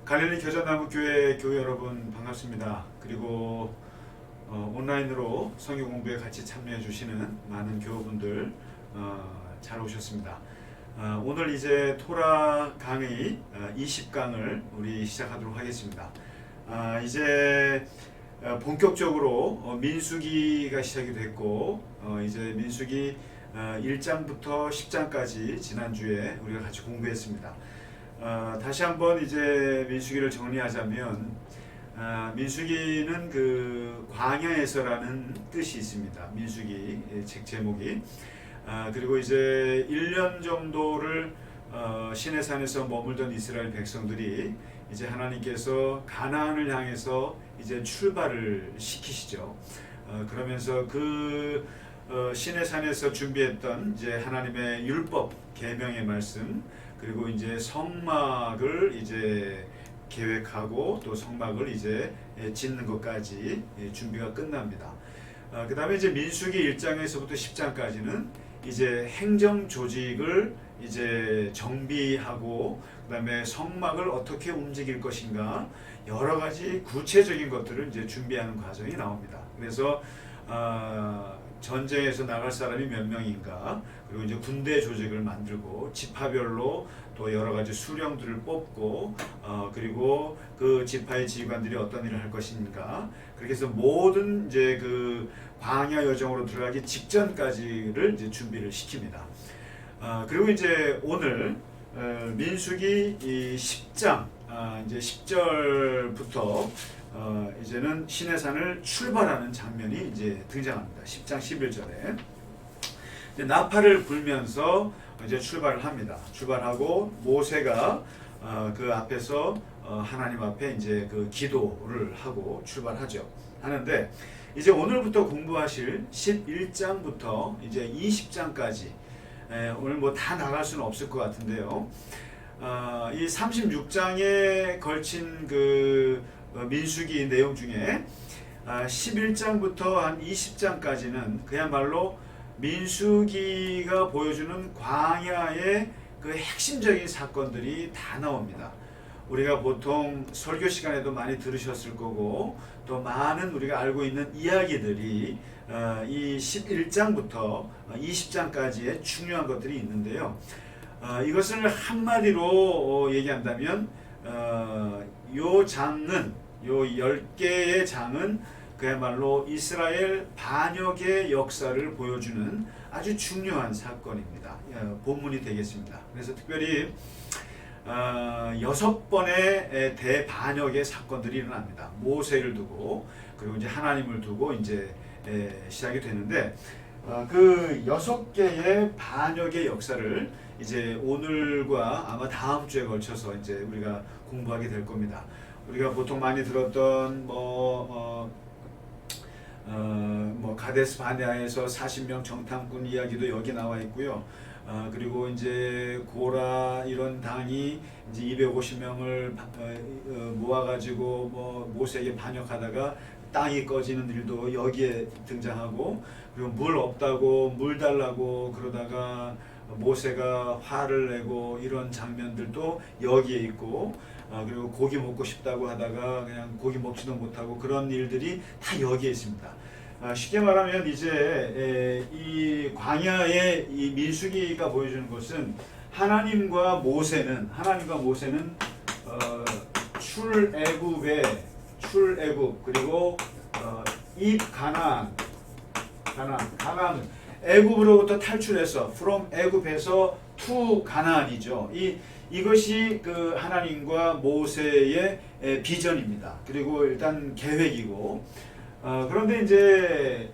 갈릴리 겨자나무 교회 여러분 반갑습니다. 그리고 온라인으로 성경 공부에 같이 참여해 주시는 많은 교우분들 잘 오셨습니다. 오늘 이제 토라 강의 20강을 우리 시작하도록 하겠습니다. 이제 본격적으로 민수기가 시작이 됐고 이제 민수기 1장부터 10장까지 지난주에 우리가 같이 공부했습니다. 다시 한번 이제 민수기를 정리하자면 민수기는 그 광야에서라는 뜻이 있습니다. 민수기 책 제목이 그리고 이제 1년 정도를 시내산에서 머물던 이스라엘 백성들이 이제 하나님께서 가나안을 향해서 이제 출발을 시키시죠. 그러면서 그 시내산에서 준비했던 이제 하나님의 율법 계명의 말씀 그리고 이제 성막을 이제 계획하고 또 성막을 이제 짓는 것까지 준비가 끝납니다. 그 다음에 이제 민수기 1장에서부터 10장까지는 이제 행정 조직을 이제 정비하고 그 다음에 성막을 어떻게 움직일 것인가 여러 가지 구체적인 것들을 이제 준비하는 과정이 나옵니다. 그래서 전쟁에서 나갈 사람이 몇 명인가 그리고 이제 군대 조직을 만들고 지파별로 또 여러 가지 수령들을 뽑고 그리고 그 지파의 지휘관들이 어떤 일을 할 것인가 그렇게 해서 모든 이제 그 광야 여정으로 들어가기 직전까지를 이제 준비를 시킵니다. 그리고 이제 오늘 민수기 이 10장 이제 10절부터 이제는 시내산을 출발하는 장면이 이제 등장합니다. 10장 11절에 나팔을 불면서 이제 출발을 합니다. 출발하고 모세가 그 앞에서 하나님 앞에 이제 그 기도를 하고 출발하죠. 하는데 이제 오늘부터 공부하실 11장부터 이제 20장까지 오늘 뭐 다 나갈 수는 없을 것 같은데요. 이 36장에 걸친 그 민수기 내용 중에 11장부터 한 20장까지는 그야말로 민수기가 보여주는 광야의 그 핵심적인 사건들이 다 나옵니다. 우리가 보통 설교 시간에도 많이 들으셨을 거고 또 많은 우리가 알고 있는 이야기들이 이 11장부터 20장까지의 중요한 것들이 있는데요. 이것을 한마디로 얘기한다면 요 장은 요 10개의 장은 그야말로 이스라엘 반역의 역사를 보여주는 아주 중요한 사건입니다. 본문이 되겠습니다. 그래서 특별히 6번의 대반역의 사건들이 일어납니다. 모세를 두고 그리고 이제 하나님을 두고 이제 시작이 되는데 그 6개의 반역의 역사를 이제 오늘과 아마 다음 주에 걸쳐서 이제 우리가 공부하게 될 겁니다. 우리가 보통 많이 들었던 가데스 바네아에서 40명 정탐꾼 이야기도 여기 나와 있고요. 그리고 이제 고라 이런 당이 이제 250명을 모아가지고 모세에게 반역하다가 땅이 꺼지는 일도 여기에 등장하고 그리고 물 없다고 물 달라고 그러다가 모세가 화를 내고 이런 장면들도 여기에 있고 그리고 고기 먹고 싶다고 하다가 그냥 고기 먹지도 못하고 그런 일들이 다 여기에 있습니다. 쉽게 말하면 이제 이 광야의 이 민수기가 보여주는 것은 하나님과 모세는 출애굽 그리고 입 가나안 애굽으로부터 탈출해서 from 애굽에서 to 가나안이죠. 이것이 그 하나님과 모세의 비전입니다. 그리고 일단 계획이고 그런데 이제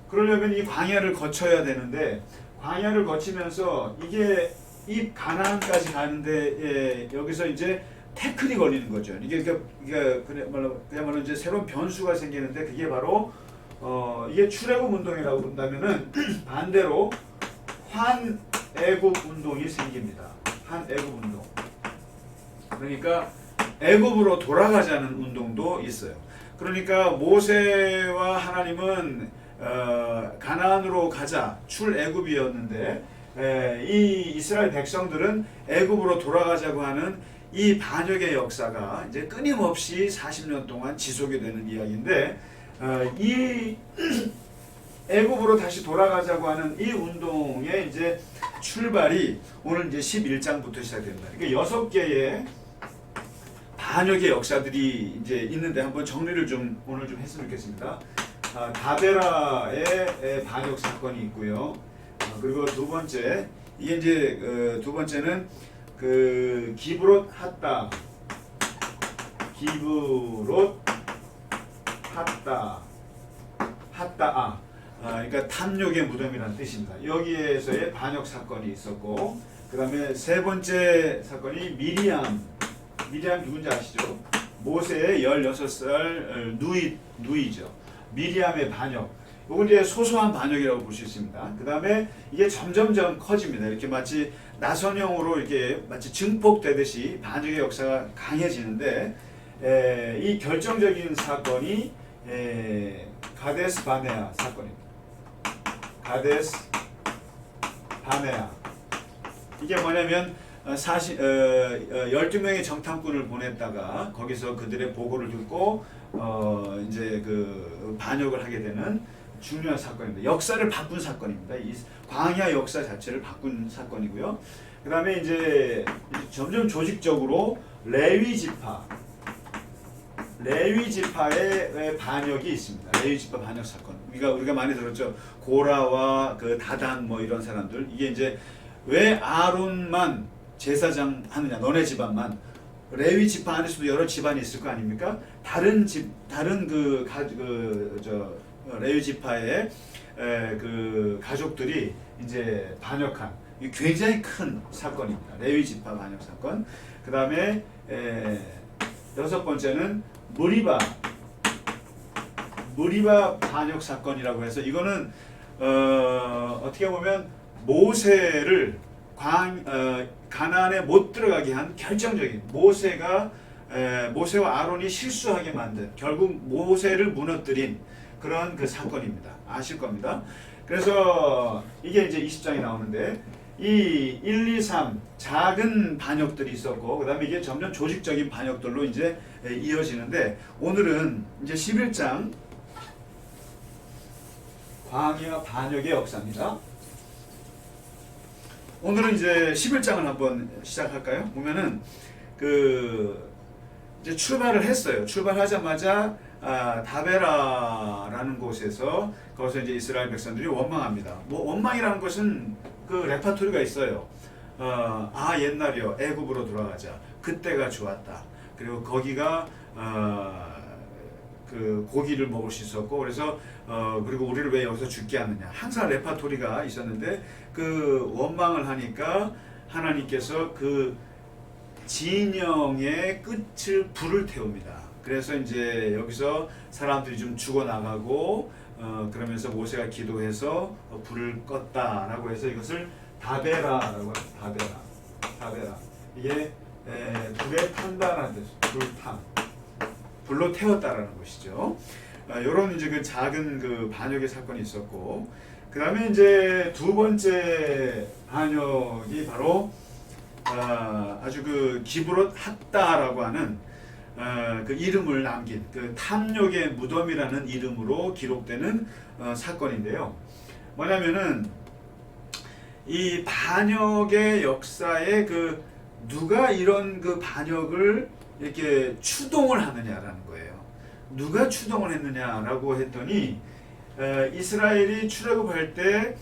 그러려면 이 광야를 거쳐야 되는데 광야를 거치면서 이게 이 가나안까지 가는데 여기서 이제 태클이 걸리는 거죠. 이게 그야말로 이제 새로운 변수가 생기는데 그게 바로 이게 출애굽 운동이라고 본다면은 반대로 환애굽 운동이 생깁니다. 환애굽 운동. 그러니까 애굽으로 돌아가자는 운동도 있어요. 그러니까 모세와 하나님은 가나안으로 가자 출애굽이었는데 이 이스라엘 백성들은 애굽으로 돌아가자고 하는 이 반역의 역사가 이제 끊임없이 40년 동안 지속이 되는 이야기인데, 이 애굽으로 다시 돌아가자고 하는 이 운동의 이제 출발이 오늘 이제 11장부터 시작됩니다. 그러니까 6개의 반역의 역사들이 이제 있는데 한번 정리를 좀 오늘 좀 했으면 좋겠습니다. 다베라의 반역 사건이 있고요. 그리고 두 번째, 이게 이제 두 번째는 그 기브롯 핫다, 기브롯 핫다, 그러니까 탐욕의 무덤이라는 뜻입니다. 여기에서의 반역 사건이 있었고, 그 다음에 세 번째 사건이 미리암 누군지 아시죠? 모세의 16살 누이죠. 미리암의 반역. 이건 이제 소소한 반역이라고 볼 수 있습니다. 그 다음에 이게 점점점 커집니다. 이렇게 마치 나선형으로 이렇게 마치 증폭되듯이 반역의 역사가 강해지는데, 이 결정적인 사건이 가데스 바네아 사건입니다. 가데스 바네아. 이게 뭐냐면 12명의 정탐꾼을 보냈다가 거기서 그들의 보고를 듣고 이제 그 반역을 하게 되는 중요한 사건입니다. 역사를 바꾼 사건입니다. 이 광야 역사 자체를 바꾼 사건이고요. 그 다음에 이제 점점 조직적으로 레위 지파의 반역이 있습니다. 레위 지파 반역 사건. 우리가 많이 들었죠. 고라와 그 다단 뭐 이런 사람들. 이게 이제 왜 아론만 제사장 하느냐? 너네 집안만. 레위 지파 안에서도 여러 집안이 있을 거 아닙니까? 다른 레위 지파의 그 가족들이 이제 반역한 굉장히 큰 사건입니다. 레위 지파 반역 사건. 그 다음에 여섯 번째는 무리바 반역 사건이라고 해서 이거는 어떻게 보면 모세를 가나안에 못 들어가게 한 결정적인 모세와 아론이 실수하게 만든 결국 모세를 무너뜨린 그런 그 사건입니다. 아실 겁니다. 그래서 이게 이제 20장에 나오는데 이 1, 2, 3 작은 반역들이 있었고 그 다음에 이게 점점 조직적인 반역들로 이제 이어지는데 오늘은 이제 11장 광야 반역의 역사입니다. 오늘은 이제 11장을 한번 시작할까요? 보면은 이제 출발을 했어요. 출발하자마자 다베라라는 곳에서 거기서 이제 이스라엘 백성들이 원망합니다. 뭐 원망이라는 것은 그 레파토리가 있어요. 옛날이요. 애굽으로 돌아가자. 그때가 좋았다. 그리고 거기가 그 고기를 먹을 수 있었고 그래서 그리고 우리를 왜 여기서 죽게 하느냐. 항상 레파토리가 있었는데 그 원망을 하니까 하나님께서 그 진영의 끝을 불을 태웁니다. 그래서 이제 여기서 사람들이 좀 죽어나가고 그러면서 모세가 기도해서 불을 껐다라고 해서 이것을 다베라라고 합니다. 다베라. 이게 불에 탄다라는 뜻, 불로 태웠다라는 것이죠. 이런 이제 그 작은 그 반역의 사건이 있었고, 그 다음에 이제 두 번째 반역이 바로 아주 그 기브롯 핫다라고 하는 그 이름을 남긴 그 탐욕의 무덤이라는 이름으로 기록되는 사건인데요. 뭐냐면은 이 반역의 역사에 그 누가 이런 그 반역을 이렇게 추동을 하느냐라는 거예요. 누가 추동을 했느냐라고 했더니 이스라엘이 출애굽할 때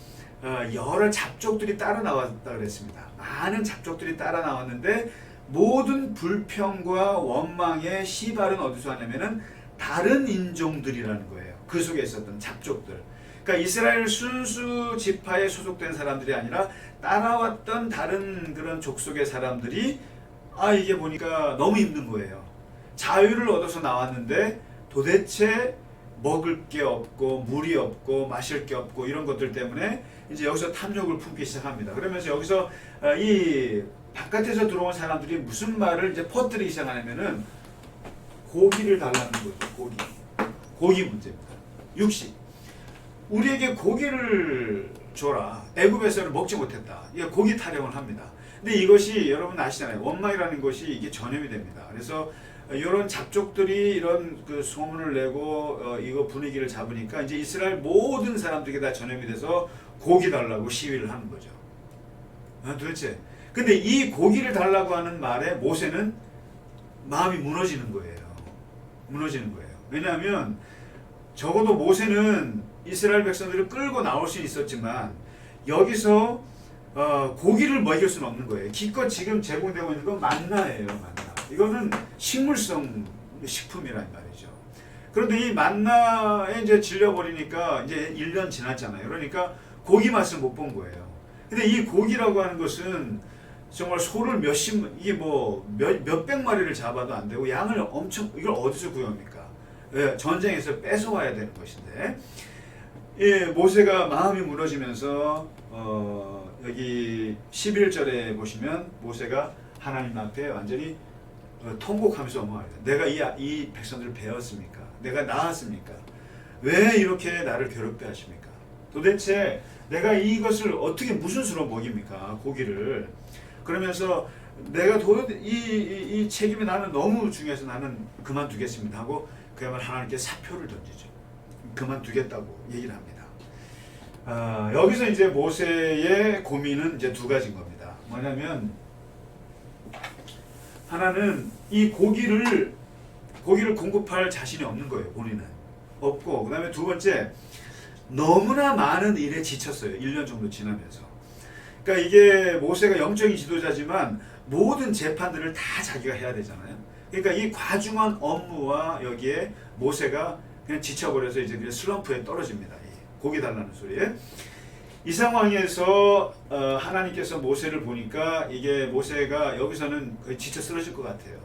여러 잡족들이 따라 나왔다 그랬습니다. 많은 잡족들이 따라 나왔는데 모든 불평과 원망의 시발은 어디서 왔냐면은 다른 인종들이라는 거예요. 그 속에 있었던 잡족들. 그러니까 이스라엘 순수 지파에 소속된 사람들이 아니라 따라왔던 다른 그런 족속의 사람들이 이게 보니까 너무 힘든 거예요. 자유를 얻어서 나왔는데 도대체 먹을 게 없고 물이 없고 마실 게 없고 이런 것들 때문에 이제 여기서 탐욕을 품기 시작합니다. 그러면서 여기서 이 바깥에서 들어온 사람들이 무슨 말을 이제 퍼뜨리기 시작하냐면은 고기를 달라는 거죠. 고기 문제입니다. 육식. 우리에게 고기를 줘라. 애굽에서는 먹지 못했다. 이게 고기 타령을 합니다. 근데 이것이 여러분 아시잖아요. 원망이라는 것이 이게 전염이 됩니다. 그래서 이런 잡족들이 이런 그 소문을 내고 이거 분위기를 잡으니까 이제 이스라엘 모든 사람들에게 다 전염이 돼서 고기 달라고 시위를 하는 거죠. 도대체 근데 이 고기를 달라고 하는 말에 모세는 마음이 무너지는 거예요. 무너지는 거예요. 왜냐하면 적어도 모세는 이스라엘 백성들을 끌고 나올 수 있었지만 여기서 고기를 먹일 수는 없는 거예요. 기껏 지금 제공되고 있는 건 만나예요. 만나. 이거는 식물성 식품이란 말이죠. 그런데 이 만나에 이제 질려버리니까 이제 1년 지났잖아요. 그러니까 고기 맛을 못 본 거예요. 근데 이 고기라고 하는 것은 정말 소를 이게 뭐 몇백 마리를 잡아도 안 되고 양을 엄청, 이걸 어디서 구합니까? 예, 전쟁에서 뺏어와야 되는 것인데, 예, 모세가 마음이 무너지면서 여기 11절에 보시면 모세가 하나님 앞에 완전히 통곡하면서 어머합니다. 내가 이 백성들을 배웠습니까? 내가 낳았습니까? 왜 이렇게 나를 괴롭게 하십니까? 도대체 내가 이것을 어떻게 무슨 수로 먹입니까? 고기를. 그러면서 내가 이 책임이 나는 너무 중요해서 나는 그만두겠습니다 하고 그야말로 하나님께 사표를 던지죠. 그만두겠다고 얘기를 합니다. 여기서 이제 모세의 고민은 이제 두 가지인 겁니다. 뭐냐면 하나는 이 고기를 공급할 자신이 없는 거예요. 본인은 없고, 그 다음에 두 번째, 너무나 많은 일에 지쳤어요. 1년 정도 지나면서. 그러니까 이게 모세가 영적인 지도자지만 모든 재판들을 다 자기가 해야 되잖아요. 그러니까 이 과중한 업무와 여기에 모세가 그냥 지쳐버려서 이제 그냥 슬럼프에 떨어집니다. 고기 달라는 소리에. 이 상황에서 하나님께서 모세를 보니까 이게 모세가 여기서는 거의 지쳐 쓰러질 것 같아요.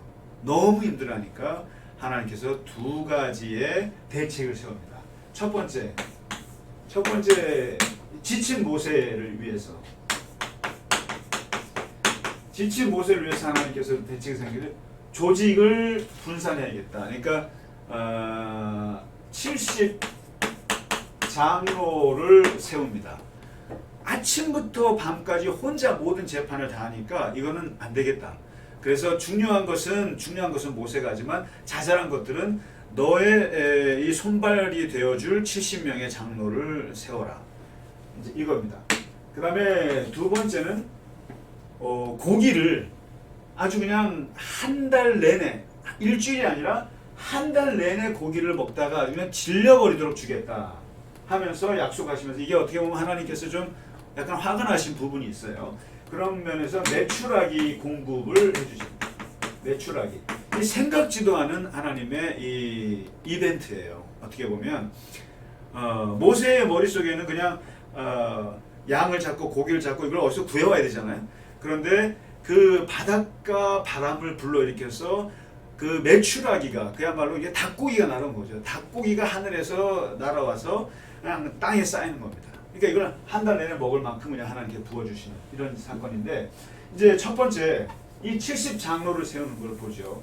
너무 힘들어하니까 하나님께서 두 가지의 대책을 세웁니다. 첫 번째 지친 모세를 위해서 하나님께서 대책을 세우기를 조직을 분산해야겠다. 그러니까 70 장로를 세웁니다. 아침부터 밤까지 혼자 모든 재판을 다 하니까 이거는 안 되겠다. 그래서 중요한 것은 모세가 하지만 자잘한 것들은 너의 이 손발이 되어줄 70명의 장로를 세워라. 이제 이겁니다. 그 다음에 두 번째는 고기를 아주 그냥 한 달 내내, 일주일이 아니라 한 달 내내 고기를 먹다가 그냥 질려버리도록 주겠다 하면서 약속하시면서, 이게 어떻게 보면 하나님께서 좀 약간 화가 나신 부분이 있어요. 그런 면에서 메추라기 공급을 해주십니다. 메추라기. 이 생각지도 않은 하나님의 이 이벤트예요. 어떻게 보면 모세의 머릿속에는 그냥 양을 잡고 고기를 잡고 이걸 어디서 구해와야 되잖아요. 그런데 그 바닷가 바람을 불러일으켜서 그 메추라기가 그야말로 이게 닭고기가 날아온 거죠. 닭고기가 하늘에서 날아와서 그냥 땅에 쌓이는 겁니다. 그러니까 이걸 한 달 내내 먹을 만큼 그냥 하나님께 부어주시는 이런 사건인데, 이제 첫 번째 이 70장로를 세우는 걸 보죠.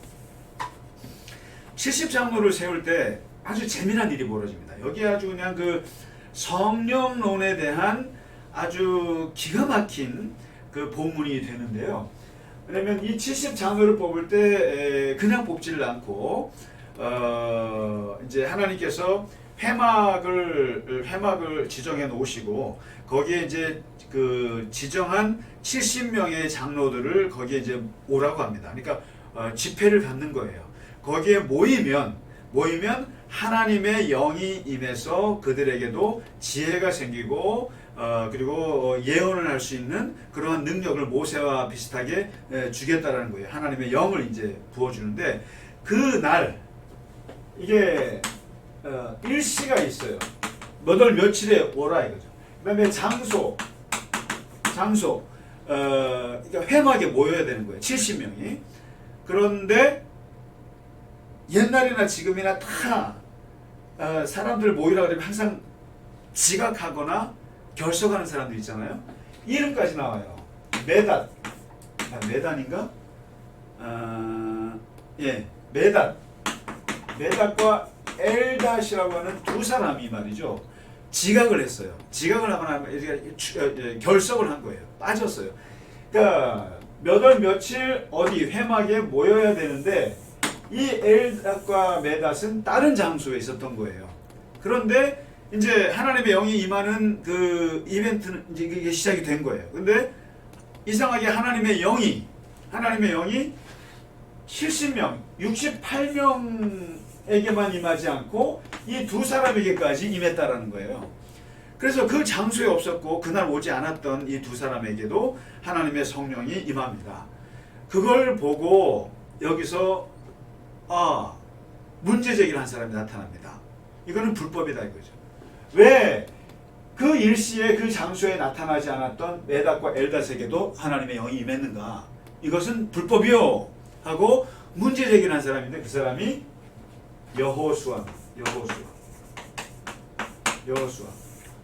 70장로를 세울 때 아주 재미난 일이 벌어집니다. 여기 아주 그냥 그 성령론에 대한 아주 기가 막힌 그 본문이 되는데요. 왜냐면 이 70장로를 뽑을 때 그냥 뽑지를 않고 이제 하나님께서 회막을 지정해 놓으시고 거기에 이제 그 지정한 70명의 장로들을 거기에 이제 오라고 합니다. 그러니까 집회를 갖는 거예요. 거기에 모이면 하나님의 영이 임해서 그들에게도 지혜가 생기고 그리고 예언을 할 수 있는 그러한 능력을 모세와 비슷하게 주겠다라는 거예요. 하나님의 영을 이제 부어주는데, 그 날 이게 일시가 있어요. 몇 월 며칠에 오라 이거죠. 그다음에 장소 그러니까 회막에 모여야 되는 거예요. 70명이. 그런데 옛날이나 지금이나 다 사람들 모이라 그러면 항상 지각하거나 결석하는 사람들 있잖아요. 이름까지 나와요. 메단인가? 메단과 엘닷이라고 하는 두 사람이 말이죠. 지각을 했어요. 지각을 하거나 결석을 한 거예요. 빠졌어요. 그러니까 몇 월 며칠 어디 회막에 모여야 되는데 이 엘닷과 메닷은 다른 장소에 있었던 거예요. 그런데 이제 하나님의 영이 임하는 그 이벤트는 이제 이게 시작이 된 거예요. 근데 이상하게 하나님의 영이 70명, 68명에게만 임하지 않고 이 두 사람에게까지 임했다라는 거예요. 그래서 그 장소에 없었고 그날 오지 않았던 이 두 사람에게도 하나님의 성령이 임합니다. 그걸 보고 여기서 문제 제기를 한 사람이 나타납니다. 이거는 불법이다 이거죠. 왜 그 일시에 그 장소에 나타나지 않았던 메닷과 엘닷에게도 하나님의 영이 임했는가? 이것은 불법이요 하고 문제 제기를 한 사람인데 그 사람이 여호수아.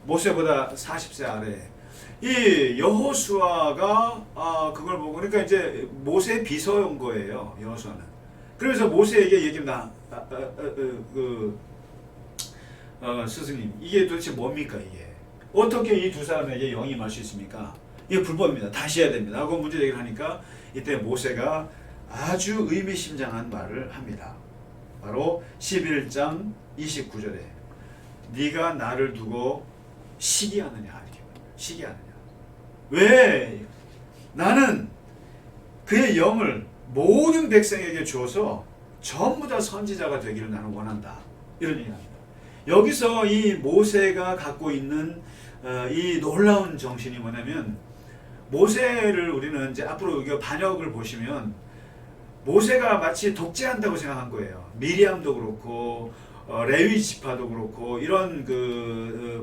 모세보다 40세 아래. 이 여호수아가 그걸 보고 그러니까 이제 모세의 비서인 거예요. 여호수아는. 그러면서 모세에게 얘기합니다. 스승님, 이게 도대체 뭡니까 이게? 어떻게 이 두 사람에게 영이 임할 수 있습니까? 이게 불법입니다. 다시 해야 됩니다. 하고 문제 제기를 하니까 이때 모세가 아주 의미심장한 말을 합니다. 바로 11장 29절에 네가 나를 두고 시기하느냐 이렇게 시기하느냐. 왜? 나는 그의 영을 모든 백성에게 주어서 전부 다 선지자가 되기를 나는 원한다. 이런 얘기합니다. 여기서 이 모세가 갖고 있는 이 놀라운 정신이 뭐냐면 모세를 우리는 이제 앞으로 이거 반역을 보시면 모세가 마치 독재한다고 생각한 거예요. 미리암도 그렇고 레위 지파도 그렇고 이런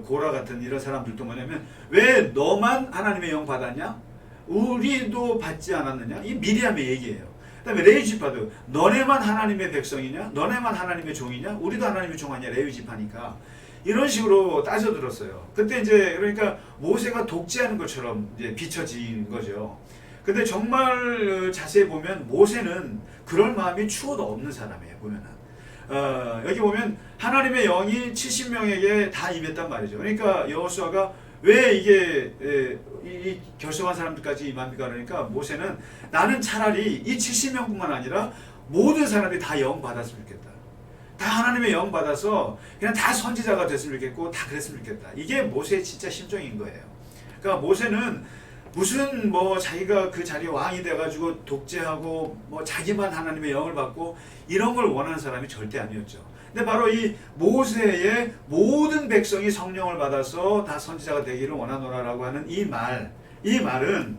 고라 같은 이런 사람들도 뭐냐면 왜 너만 하나님의 영 받았냐? 우리도 받지 않았느냐? 이 미리암의 얘기예요. 그다음에 레위 지파도 너네만 하나님의 백성이냐? 너네만 하나님의 종이냐? 우리도 하나님의 종 아니야? 레위 지파니까. 이런 식으로 따져들었어요. 그때 이제 그러니까 모세가 독재하는 것처럼 이제 비춰진 거죠. 근데 정말 자세히 보면 모세는 그럴 마음이 추호도 없는 사람이에요. 보면은 여기 보면 하나님의 영이 70명에게 다 임했단 말이죠. 그러니까 여호수아가 왜 이게 이 결석한 사람들까지 임합니까? 그러니까 모세는 나는 차라리 이 70명뿐만 아니라 모든 사람이 다 영 받았으면 좋겠다. 다 하나님의 영 받아서 그냥 다 선지자가 됐으면 좋겠고 다 그랬으면 좋겠다. 이게 모세의 진짜 심정인 거예요. 그러니까 모세는 무슨 자기가 그 자리에 왕이 돼가지고 독재하고 자기만 하나님의 영을 받고 이런 걸 원하는 사람이 절대 아니었죠. 근데 바로 이 모세의 모든 백성이 성령을 받아서 다 선지자가 되기를 원하노라라고 하는 이 말은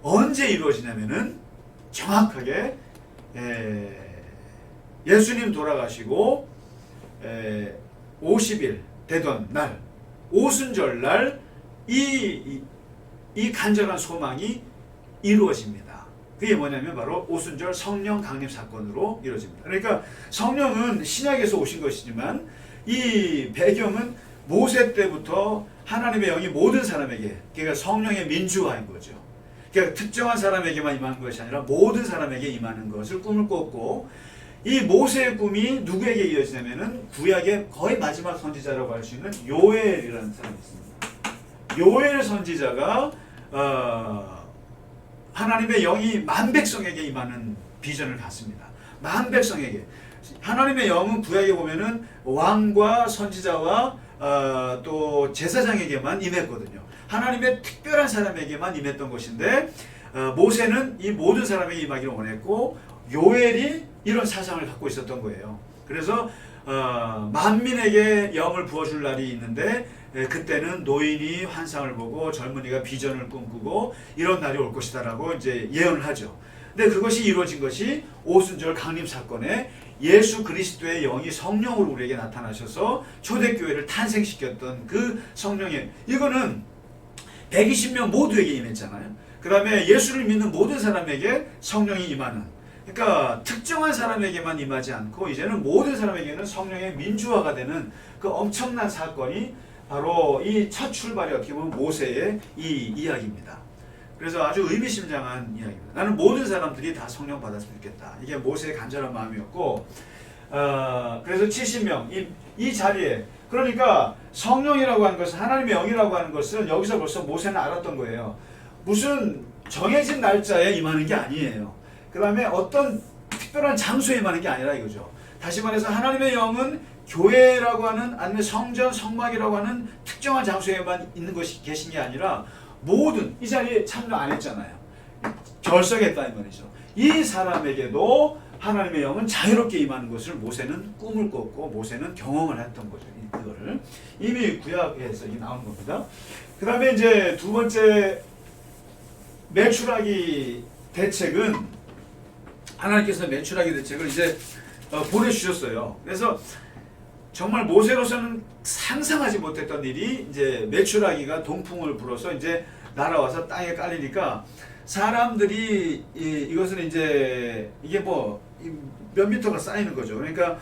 언제 이루어지냐면은 정확하게 예수님 돌아가시고 50일 되던 날 오순절 날 이 간절한 소망이 이루어집니다. 그게 뭐냐면 바로 오순절 성령 강림 사건으로 이루어집니다. 그러니까 성령은 신약에서 오신 것이지만 이 배경은 모세 때부터 하나님의 영이 모든 사람에게, 그러니까 성령의 민주화인 거죠. 그러니까 특정한 사람에게만 임하는 것이 아니라 모든 사람에게 임하는 것을 꿈을 꿨고, 이 모세의 꿈이 누구에게 이어지냐면은 구약의 거의 마지막 선지자라고 할 수 있는 요엘이라는 사람이 있습니다. 요엘 선지자가 하나님의 영이 만 백성에게 임하는 비전을 갖습니다. 만 백성에게. 하나님의 영은 구약에 보면은 왕과 선지자와 또 제사장에게만 임했거든요. 하나님의 특별한 사람에게만 임했던 것인데 모세는 이 모든 사람에게 임하기를 원했고 요엘이 이런 사상을 갖고 있었던 거예요. 그래서 만민에게 영을 부어줄 날이 있는데 그때는 노인이 환상을 보고 젊은이가 비전을 꿈꾸고 이런 날이 올 것이다 라고 이제 예언을 하죠. 근데 그것이 이루어진 것이 오순절 강림 사건에 예수 그리스도의 영이 성령으로 우리에게 나타나셔서 초대교회를 탄생시켰던 그 성령의, 이거는 120명 모두에게 임했잖아요. 그 다음에 예수를 믿는 모든 사람에게 성령이 임하는, 그러니까 특정한 사람에게만 임하지 않고 이제는 모든 사람에게는 성령의 민주화가 되는 그 엄청난 사건이 바로 이 첫 출발이 어떻게 보면 모세의 이 이야기입니다. 그래서 아주 의미심장한 이야기입니다. 나는 모든 사람들이 다 성령 받았으면 좋겠다. 이게 모세의 간절한 마음이었고, 그래서 70명 이 자리에, 그러니까 성령이라고 하는 것은, 하나님의 영이라고 하는 것은 여기서 벌써 모세는 알았던 거예요. 무슨 정해진 날짜에 임하는 게 아니에요. 그 다음에 어떤 특별한 장소에 임하는 게 아니라 이거죠. 다시 말해서 하나님의 영은 교회라고 하는, 아니면 성전, 성막이라고 하는 특정한 장소에만 있는 것이 계신 게 아니라 모든, 이 자리에 참여 안 했잖아요. 결석했다 이 말이죠. 이 사람에게도 하나님의 영은 자유롭게 임하는 것을 모세는 꿈을 꿨고 모세는 경험을 했던 거죠. 그거를 이미 구약에서 이 나오는 겁니다. 그 다음에 이제 두 번째 매출하기 대책은, 하나님께서 매출하기 대책을 이제 보내주셨어요. 그래서 정말 모세로서는 상상하지 못했던 일이, 이제 매출하기가 동풍을 불어서 이제 날아와서 땅에 깔리니까 사람들이 이것은 이제 이게 뭐 몇 미터가 쌓이는 거죠. 그러니까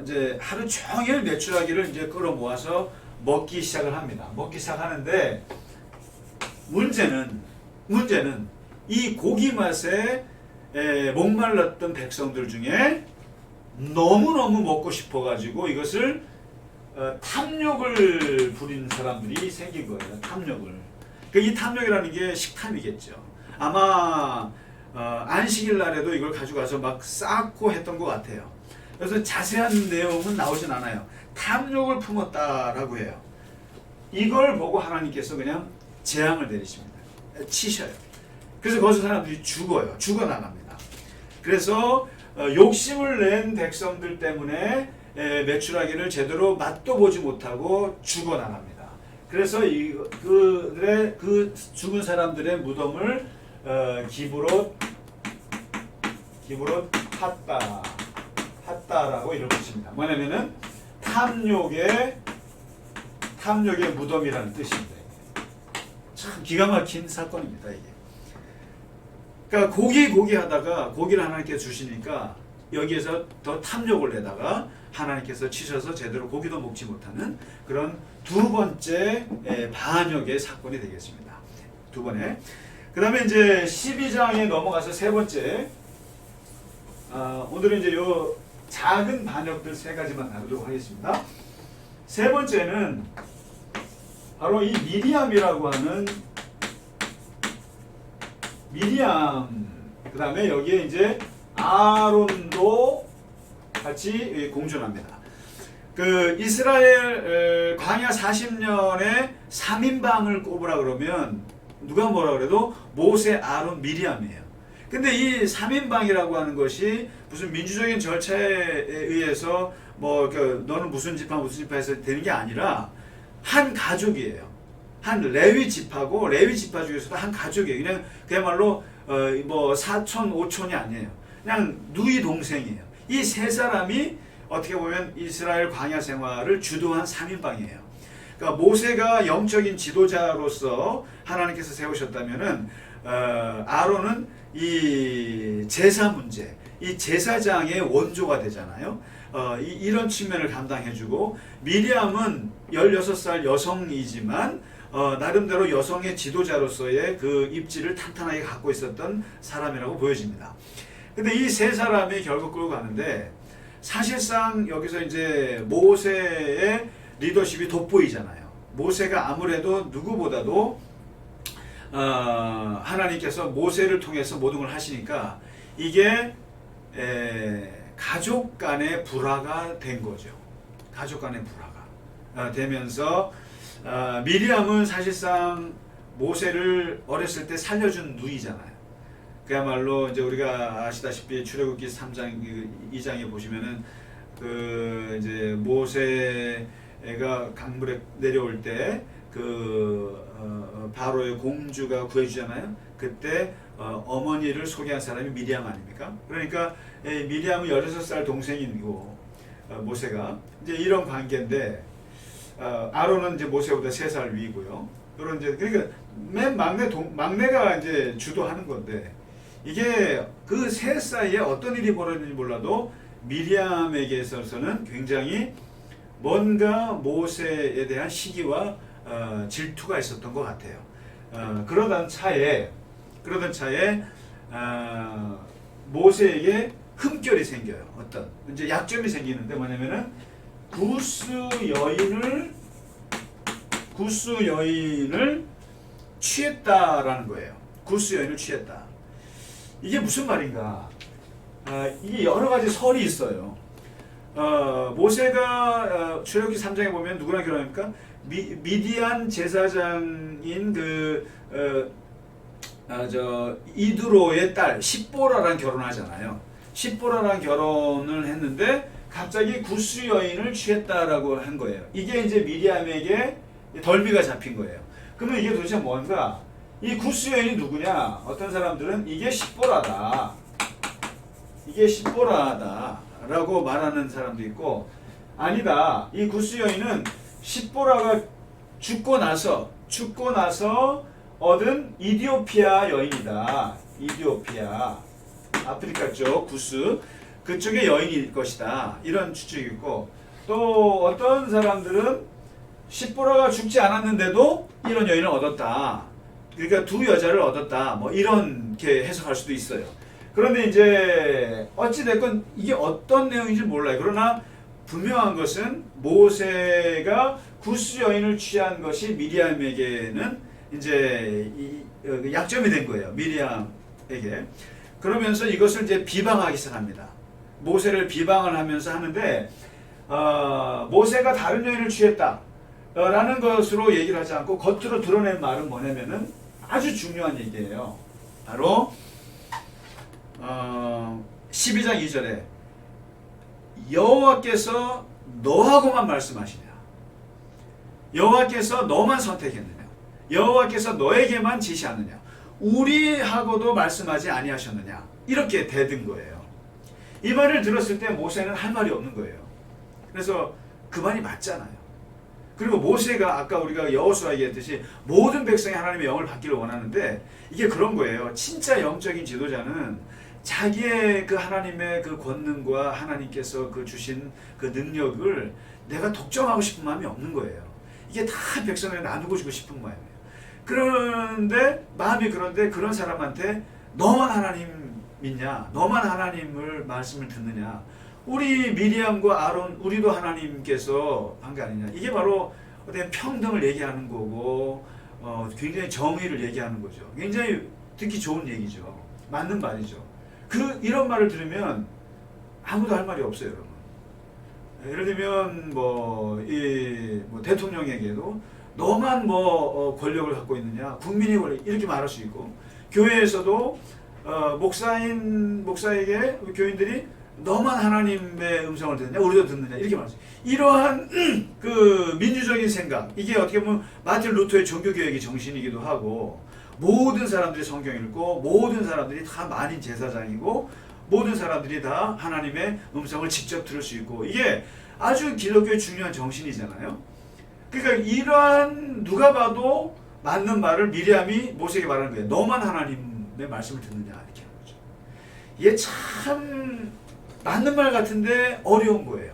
이제 하루 종일 매출하기를 이제 끌어 모아서 먹기 시작을 합니다. 먹기 시작하는데 문제는 이 고기 맛에 목말랐던 백성들 중에 너무너무 먹고 싶어가지고 이것을 탐욕을 부리는 사람들이 생긴 거예요. 탐욕을. 이 탐욕이라는 게 식탐이겠죠. 아마 안식일 날에도 이걸 가져가서 막 쌓고 했던 것 같아요. 그래서 자세한 내용은 나오진 않아요. 탐욕을 품었다라고 해요. 이걸 보고 하나님께서 그냥 재앙을 내리십니다. 치셔요. 그래서 거기서 사람들이 죽어요. 죽어나갑니다. 그래서 욕심을 낸 백성들 때문에 매출하기를 제대로 맛도 보지 못하고 죽어나갑니다. 그래서 그 죽은 사람들의 무덤을 기브롯 핫다라고 이런 것입니다. 뭐냐면은 탐욕의 무덤이라는 뜻입니다. 참 기가 막힌 사건입니다, 이게. 그러니까 고기 하다가 고기를 하나님께서 주시니까 여기에서 더 탐욕을 내다가 하나님께서 치셔서 제대로 고기도 먹지 못하는 그런 두 번째 반역의 사건이 되겠습니다. 두 번에. 그 다음에 이제 12장에 넘어가서 세 번째, 오늘은 이제 요 작은 반역들 세 가지만 다루도록 하겠습니다. 세 번째는 바로 이 미리암이라고 하는 미리암, 그 다음에 여기에 이제 아론도 같이 공존합니다. 그 이스라엘 광야 40년에 3인방을 꼽으라 그러면 누가 뭐라 그래도 모세, 아론, 미리암이에요. 근데 이 3인방이라고 하는 것이 무슨 민주적인 절차에 의해서 뭐 너는 무슨 지파 해서 되는 게 아니라 한 가족이에요. 한 레위 지파고, 레위 지파 중에서도 한 가족이에요. 그야말로 뭐 사촌, 오촌이 아니에요. 그냥 누이 동생이에요. 이 세 사람이 어떻게 보면 이스라엘 광야 생활을 주도한 3인방이에요. 그러니까 모세가 영적인 지도자로서 하나님께서 세우셨다면은 아론은 이 제사 문제, 이 제사장의 원조가 되잖아요. 이런 측면을 감당해주고, 미리암은 16살 여성이지만 나름대로 여성의 지도자로서의 그 입지를 탄탄하게 갖고 있었던 사람이라고 보여집니다. 근데 이 세 사람이 결국 끌고 가는데, 사실상 여기서 이제 모세의 리더십이 돋보이잖아요. 모세가 아무래도 누구보다도 하나님께서 모세를 통해서 모든 걸 하시니까 이게 가족 간의 불화가 된 거죠. 가족 간의 불화가 되면서 미리암은 사실상 모세를 어렸을 때 살려준 누이잖아요. 그야말로 이제 우리가 아시다시피 출애굽기 3장 2장에 보시면은 그 이제 모세가 강물에 내려올 때 그 바로의 공주가 구해주잖아요. 그때 어머니를 소개한 사람이 미리암 아닙니까? 그러니까 미리암은 16살 동생이고 모세가 이제 이런 관계인데, 아론은 이제 모세보다 3살 위고요. 그런 이제 그러니까 맨 막내가 이제 주도하는 건데, 이게 그 셋 사이에 어떤 일이 벌어지는지 몰라도 미리암에게 있어서는 굉장히 뭔가 모세에 대한 시기와 질투가 있었던 것 같아요. 그러던 차에 모세에게 흠결이 생겨요. 어떤 이제 약점이 생기는데 뭐냐면은 구스 여인을 취했다라는 거예요. 구스 여인을 취했다. 이게 무슨 말인가? 이게 여러 가지 설이 있어요. 모세가 출애굽기 3장에 보면 누구랑 결혼합니까? 미디안 제사장인 이드로의 딸 십보라랑 결혼하잖아요. 십보라랑 결혼을 했는데 갑자기 구스 여인을 취했다라고 한 거예요. 이게 이제 미리암에게 덜미가 잡힌 거예요. 그러면 이게 도대체 뭔가? 이 구스 여인이 누구냐? 어떤 사람들은 이게 십보라다. 이게 십보라다 라고 말하는 사람도 있고, 아니다. 이 구스 여인은 십보라가 죽고 나서 얻은 이디오피아 여인이다. 이디오피아, 아프리카 쪽 구스 그쪽의 여인일 것이다. 이런 추측이 있고, 또 어떤 사람들은 십보라가 죽지 않았는데도 이런 여인을 얻었다. 그러니까 두 여자를 얻었다. 뭐 이렇게 해석할 수도 있어요. 그런데 이제 어찌됐건 이게 어떤 내용인지 몰라요. 그러나 분명한 것은 모세가 구스 여인을 취한 것이 미리암에게는 이제 약점이 된 거예요. 미리암에게. 그러면서 이것을 이제 비방하기 시작합니다. 모세를 비방을 하면서 하는데, 모세가 다른 여인을 취했다 라는 것으로 얘기를 하지 않고 겉으로 드러낸 말은 뭐냐면은 아주 중요한 얘기예요. 바로 12장 2절에 여호와께서 너하고만 말씀하시냐, 여호와께서 너만 선택했느냐, 여호와께서 너에게만 지시하느냐, 우리하고도 말씀하지 아니하셨느냐, 이렇게 대든 거예요. 이 말을 들었을 때 모세는 할 말이 없는 거예요. 그래서 그 말이 맞잖아요. 그리고 모세가 아까 우리가 여호수아 얘기했듯이 모든 백성이 하나님의 영을 받기를 원하는데, 이게 그런 거예요. 진짜 영적인 지도자는 자기의 그 하나님의 그 권능과 하나님께서 그 주신 그 능력을 내가 독점하고 싶은 마음이 없는 거예요. 이게 다 백성에 나누고 주고 싶은 마음이에요. 그런데 그런 사람한테 너만 하나님 믿냐, 너만 하나님을 말씀을 듣느냐, 우리 미리암과 아론 우리도 하나님께서 한 게 아니냐. 이게 바로 어떤 평등을 얘기하는 거고, 굉장히 정의를 얘기하는 거죠. 굉장히 듣기 좋은 얘기죠. 맞는 말이죠. 이런 말을 들으면 아무도 할 말이 없어요, 여러분. 예를 들면 대통령에게도 너만 권력을 갖고 있느냐, 국민이 권력, 이렇게 말할 수 있고, 교회에서도 목사에게 교인들이 너만 하나님의 음성을 듣느냐, 우리도 듣느냐, 이렇게 말하죠. 이러한 그 민주적인 생각, 이게 어떻게 보면 마틴 루터의 종교개혁의 정신이기도 하고, 모든 사람들이 성경 읽고, 모든 사람들이 다 만인 제사장이고, 모든 사람들이 다 하나님의 음성을 직접 들을 수 있고, 이게 아주 기독교의 중요한 정신이잖아요. 그러니까 이러한 누가 봐도 맞는 말을 미리암이 모세에게 말하는 거예요. 너만 하나님의 말씀을 듣느냐, 이렇게 하는 거죠. 이게 참 맞는 말 같은데 어려운 거예요,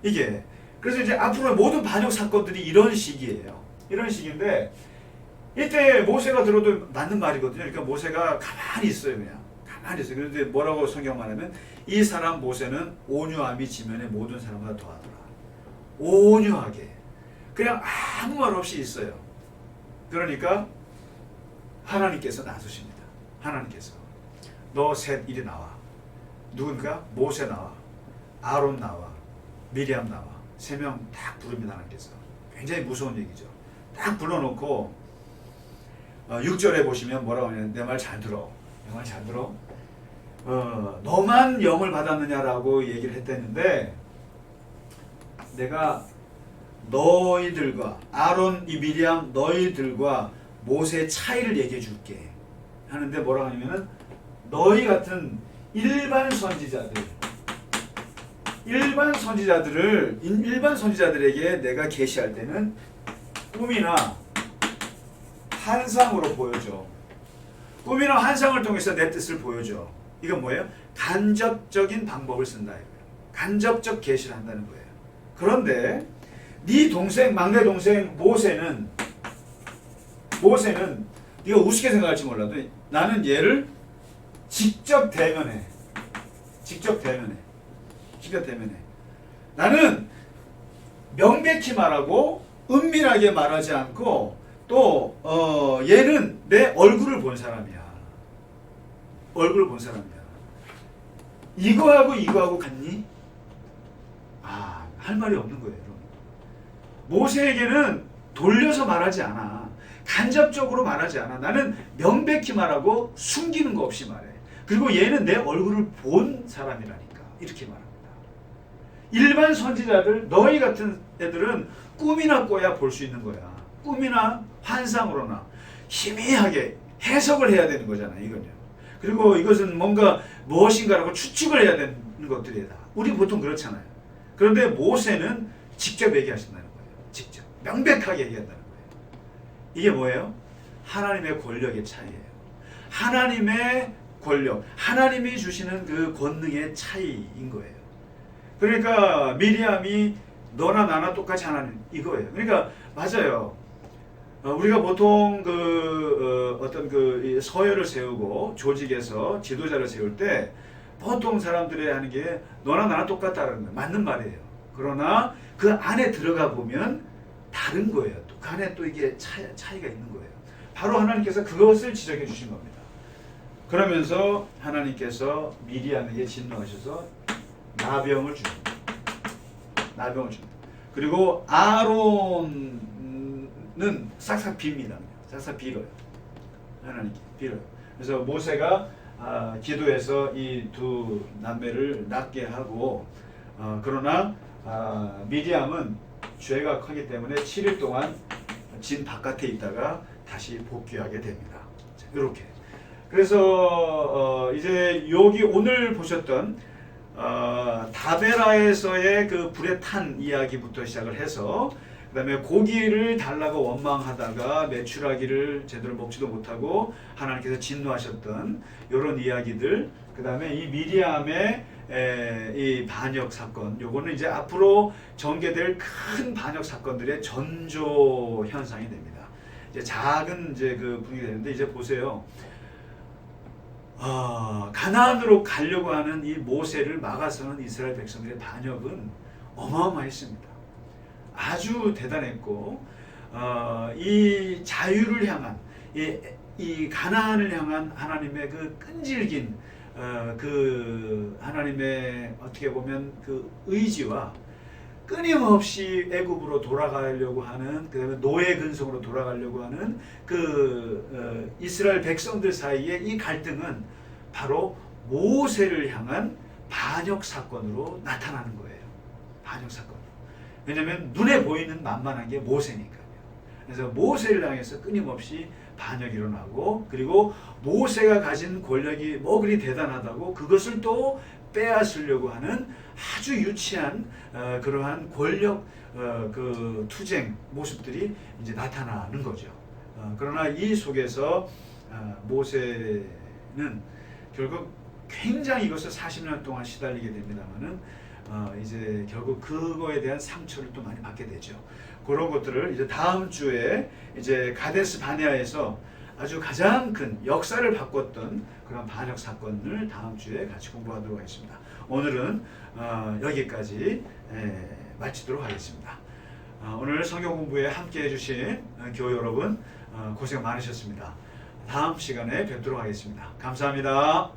이게. 그래서 이제 앞으로 모든 반역 사건들이 이런 식이에요. 이런 식인데, 이때 모세가 들어도 맞는 말이거든요. 그러니까 모세가 가만히 있어요. 그냥 가만히 있어요. 그런데 뭐라고 성경 말하면, 이 사람 모세는 온유함이 지면의 모든 사람보다 더하더라. 온유하게 그냥 아무 말 없이 있어요. 그러니까 하나님께서 나서십니다. 하나님께서 너 셋 이리 나와. 누군가? 모세 나와, 아론 나와, 미리암 나와. 3명 딱 부릅니다. 하나님께서. 굉장히 무서운 얘기죠. 딱 불러놓고 6절에 보시면 뭐라고 하냐면, 내 말 잘 들어. 내 말 잘 들어. 너만 영을 받았느냐라고 얘기를 했댔는데, 내가 너희들과 아론, 이 미리암 너희들과 모세의 차이를 얘기해 줄게 하는데, 뭐라고 하냐면은 너희 같은 일반 선지자들에게 내가 계시할 때는 꿈이나 환상으로 보여줘. 꿈이나 환상을 통해서 내 뜻을 보여줘. 이건 뭐예요? 간접적인 방법을 쓴다 이거예요. 간접적 계시를 한다는 거예요. 그런데 네 동생, 막내 동생 모세는 네가 우습게 생각할지 몰라도 나는 얘를 직접 대면해. 직접 대면해. 직접 대면해. 나는 명백히 말하고 은밀하게 말하지 않고 또 얘는 내 얼굴을 본 사람이야. 얼굴을 본 사람이야. 이거하고 같니? 할 말이 없는 거예요. 여러분. 모세에게는 돌려서 말하지 않아. 간접적으로 말하지 않아. 나는 명백히 말하고 숨기는 거 없이 말해. 그리고 얘는 내 얼굴을 본 사람이라니까. 이렇게 말합니다. 일반 선지자들, 너희 같은 애들은 꿈이나 꿔야 볼 수 있는 거야. 꿈이나 환상으로나 희미하게 해석을 해야 되는 거잖아. 이건요. 그리고 이것은 뭔가 무엇인가라고 추측을 해야 되는 것들이다. 우리 보통 그렇잖아요. 그런데 모세는 직접 얘기하신다는 거예요. 직접. 명백하게 얘기한다는 거예요. 이게 뭐예요? 하나님의 권력의 차이예요. 하나님의 권력, 하나님이 주시는 그 권능의 차이인 거예요. 그러니까 미리암이 너나 나나 똑같이 하나님 이거예요. 그러니까 맞아요. 우리가 보통 어떤 서열을 세우고 조직에서 지도자를 세울 때 보통 사람들이 하는 게 너나 나나 똑같다는 거예요. 맞는 말이에요. 그러나 그 안에 들어가 보면 다른 거예요. 또 그 안에 또 이게 차이가 있는 거예요. 바로 하나님께서 그것을 지적해 주신 겁니다. 그러면서 하나님께서 미리암에게 진노하셔서 나병을 줍니다. 나병을 줍니다. 그리고 아론은 싹싹 빕니다. 싹싹 빌어요. 하나님께 빌어요. 그래서 모세가 기도해서 이 두 남매를 낫게 하고 그러나 미리암은 죄가 크기 때문에 7일 동안 진 바깥에 있다가 다시 복귀하게 됩니다. 이렇게. 그래서 이제 여기 오늘 보셨던 다베라에서의 그 불에 탄 이야기부터 시작을 해서 그 다음에 고기를 달라고 원망하다가 메추라기를 제대로 먹지도 못하고 하나님께서 진노하셨던 이런 이야기들, 그 다음에 이 미리암의 이 반역 사건, 요거는 이제 앞으로 전개될 큰 반역 사건들의 전조 현상이 됩니다. 이제 작은 이제 그 분위기가 되는데 이제 보세요. 가나안으로 가려고 하는 이 모세를 막아서는 이스라엘 백성들의 반역은 어마어마했습니다. 아주 대단했고 이 자유를 향한 이 가나안을 향한 하나님의 그 끈질긴 그 하나님의 어떻게 보면 그 의지와 끊임없이 애굽으로 돌아가려고 하는, 그다음에 노예 근성으로 돌아가려고 하는 그 이스라엘 백성들 사이에 이 갈등은 바로 모세를 향한 반역 사건으로 나타나는 거예요. 반역 사건. 왜냐하면 눈에 보이는 만만한 게 모세니까요. 그래서 모세를 향해서 끊임없이 반역이 일어나고, 그리고 모세가 가진 권력이 뭐 그리 대단하다고 그것을 또 빼앗으려고 하는 아주 유치한 그러한 권력 그 투쟁 모습들이 이제 나타나는 거죠. 그러나 이 속에서 모세는 결국 굉장히 이것을 40년 동안 시달리게 됩니다만은 이제 결국 그거에 대한 상처를 또 많이 받게 되죠. 그런 것들을 이제 다음 주에 이제 가데스 바네아에서 아주 가장 큰 역사를 바꿨던 그런 반역 사건을 다음 주에 같이 공부하도록 하겠습니다. 오늘은 여기까지 마치도록 하겠습니다. 오늘 성경 공부에 함께 해주신 교회 여러분 고생 많으셨습니다. 다음 시간에 뵙도록 하겠습니다. 감사합니다.